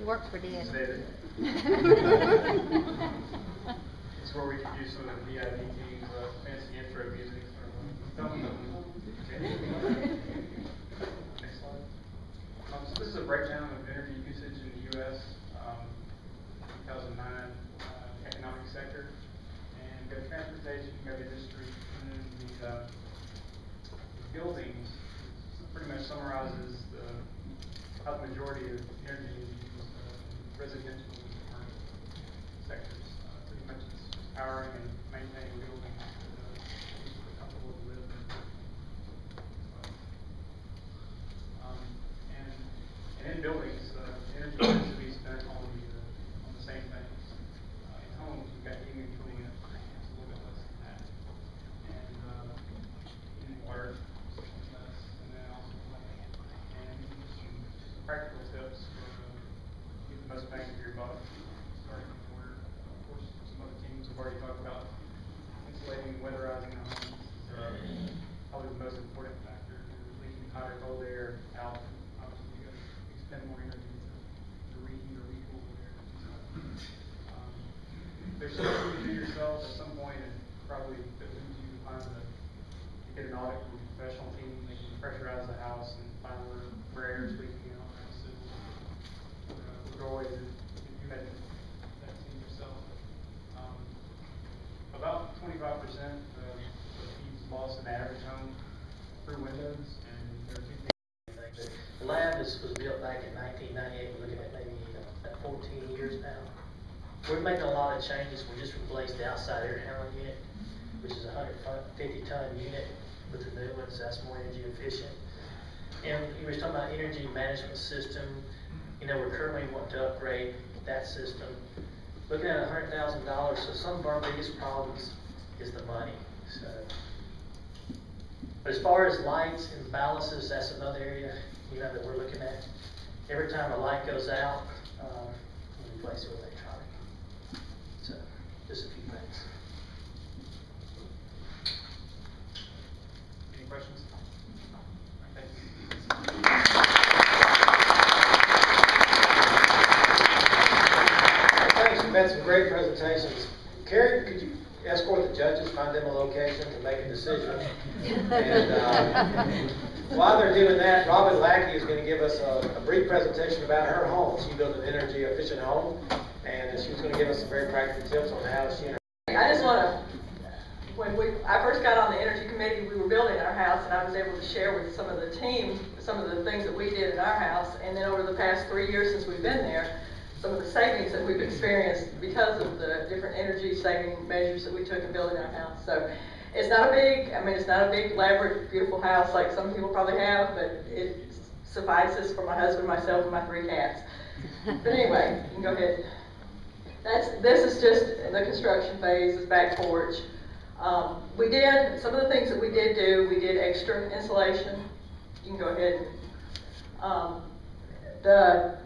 work for Dad. It's where we could use some of the VIP teams, fancy intro music. Next slide. So this is a breakdown of energy usage in the U.S. 2009 economic sector, and we've got transportation, we've got industry, and then the buildings pretty much summarizes how the majority of energy is used in residential and commercial sectors. Pretty much it's powering and maintaining buildings for comfortable to live in. And in buildings, energy tends to be spent on the same things. In homes, we've got heating and cooling, it's a little bit less than that. And in water, less, and then also and some practical tips for get the most bang for your buck. Starting with water, of course, some other teams have already talked about insulating and weatherizing the homes. Probably the most important factor. Leaking hot or cold air out. Obviously, you got to expend more energy to reheat or recool the air. There's something you can do yourself at some point, and probably behooves you to find get an audit from a professional team. They can pressurize the house and find where air is leaking out. So, always, if you had that team yourself, about 25% of heat loss in the average home through windows, and there are two things. The lab was built back in 1998. We're looking at maybe 14 years now. We're making a lot of changes. We just replaced the outside air handling unit, which is a 150-ton unit with the new ones. That's more energy efficient. And you were talking about energy management system. You know, we're currently wanting to upgrade that system. Looking at $100,000. So some of our biggest problems is the money. So, but as far as lights and balances, that's another area that we're looking at. Every time a light goes out, we replace it with electronic. So, just a few things. Any questions? Thank you. Thanks. You've had some great presentations. Carrie, could you escort the judges, find them a location to make a decision? And while they're doing that, Robin Lackey is going to give us a brief presentation about her home. She built an energy efficient home, and she's going to give us some very practical tips on how she. I just want to, when I first got on the energy committee, we were building our house, and I was able to share with some of the team some of the things that we did in our house, and then over the past 3 years since we've been there, some of the savings that we've experienced because of the different energy saving measures that we took in building our house. So it's not a big, it's not a big, elaborate, beautiful house like some people probably have, but it suffices for my husband, myself, and my 3 cats. But anyway, you can go ahead. This is just the construction phase, this back porch. We did, some of the things that we did do, we did extra insulation. You can go ahead and,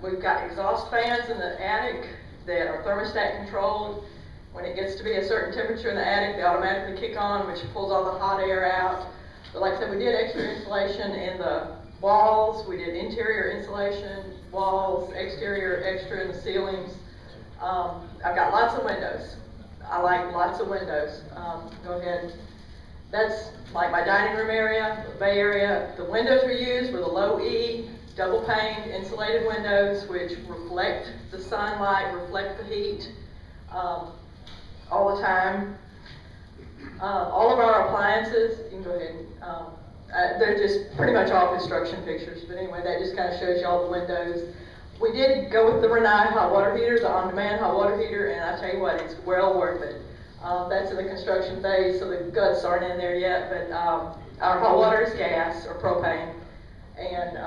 we've got exhaust fans in the attic that are thermostat controlled. When it gets to be a certain temperature in the attic, they automatically kick on, which pulls all the hot air out. But like I said, we did extra insulation in the walls. We did interior insulation, walls, exterior extra in the ceilings. I've got lots of windows. I like lots of windows. Go ahead. That's like my dining room area, the Bay Area. The windows we used were the low E, double paned insulated windows, which reflect the sunlight, reflect the heat all the time. All of our appliances, you can go ahead, they're just pretty much all construction pictures, but anyway, that just kind of shows you all the windows. We did go with the Renai hot water heater, the on-demand hot water heater, and I tell you what, it's well worth it. That's in the construction phase, so the guts aren't in there yet, but our hot water is gas or propane, and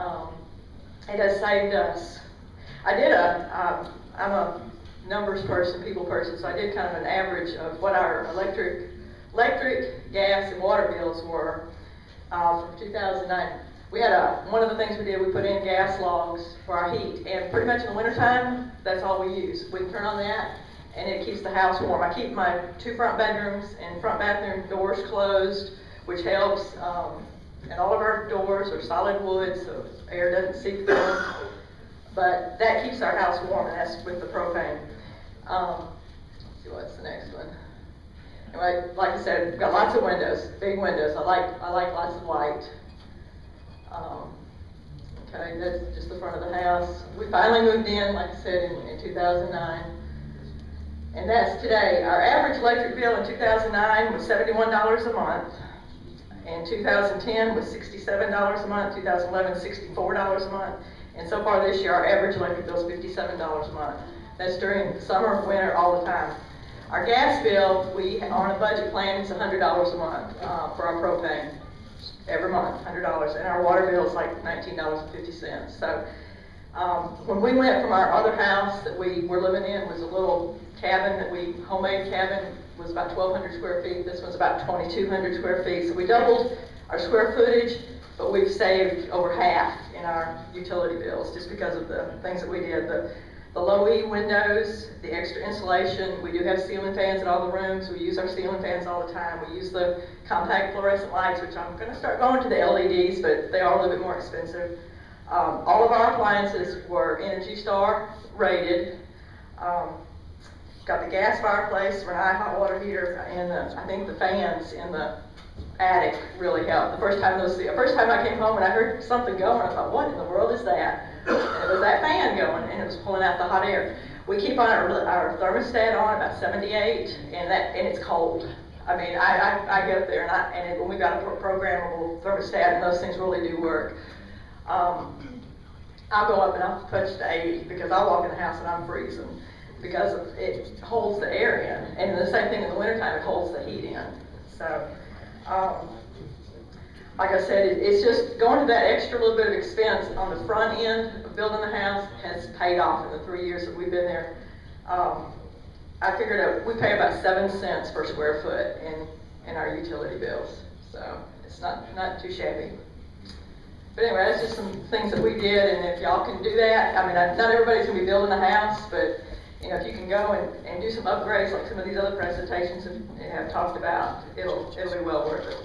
it has saved us. I'm a numbers person, people person, so I did kind of an average of what our electric, gas, and water bills were from 2009. We had one of the things we did, we put in gas logs for our heat, and pretty much in the wintertime, that's all we use. We can turn on that, and it keeps the house warm. I keep my 2 front bedrooms and front bathroom doors closed, which helps, and all of our doors are solid wood, so air doesn't seep through them. But that keeps our house warm, and that's with the propane. Let's see, what's the next one? Anyway, like I said, we've got lots of windows, big windows. I like lots of light. Okay, that's just the front of the house. We finally moved in, like I said, in 2009. And that's today. Our average electric bill in 2009 was $71 a month. In 2010 was $67 a month. 2011, $64 a month. And so far this year, our average electric bill is $57 a month. That's during summer, winter, all the time. Our gas bill, we on a budget plan, it's $100 a month for our propane. Every month, $100, and our water bill is like $19.50. So when we went from our other house that we were living in, was a little cabin that homemade cabin, was about 1,200 square feet. This one's about 2,200 square feet. So we doubled our square footage, but we've saved over half in our utility bills just because of the things that we did. The low E windows, the extra insulation. We do have ceiling fans in all the rooms. We use our ceiling fans all the time. We use the compact fluorescent lights, which I'm going to start going to the LEDs, but they are a little bit more expensive. All of our appliances were Energy Star rated. Got the gas fireplace, Renai hot water heater, and I think the fans in the attic really helped. The first time I came home and I heard something going, I thought, what in the world is that? And it was that fan going, and it was pulling out the hot air. We keep on our thermostat on about 78, and it's cold. I mean, I get up there and we've got a programmable thermostat, and those things really do work. I'll go up and I'll touch to 80 because I'll walk in the house and I'm freezing because it holds the air in, and the same thing in the wintertime, it holds the heat in. So. Like I said, it's just going to that extra little bit of expense on the front end of building the house has paid off in the 3 years that we've been there. I figured out we pay about 7 cents per square foot in our utility bills, so it's not too shabby. But anyway, that's just some things that we did, and if y'all can do that, I mean, not everybody's gonna be building a house, but you know, if you can go and do some upgrades like some of these other presentations have talked about, it'll be well worth it.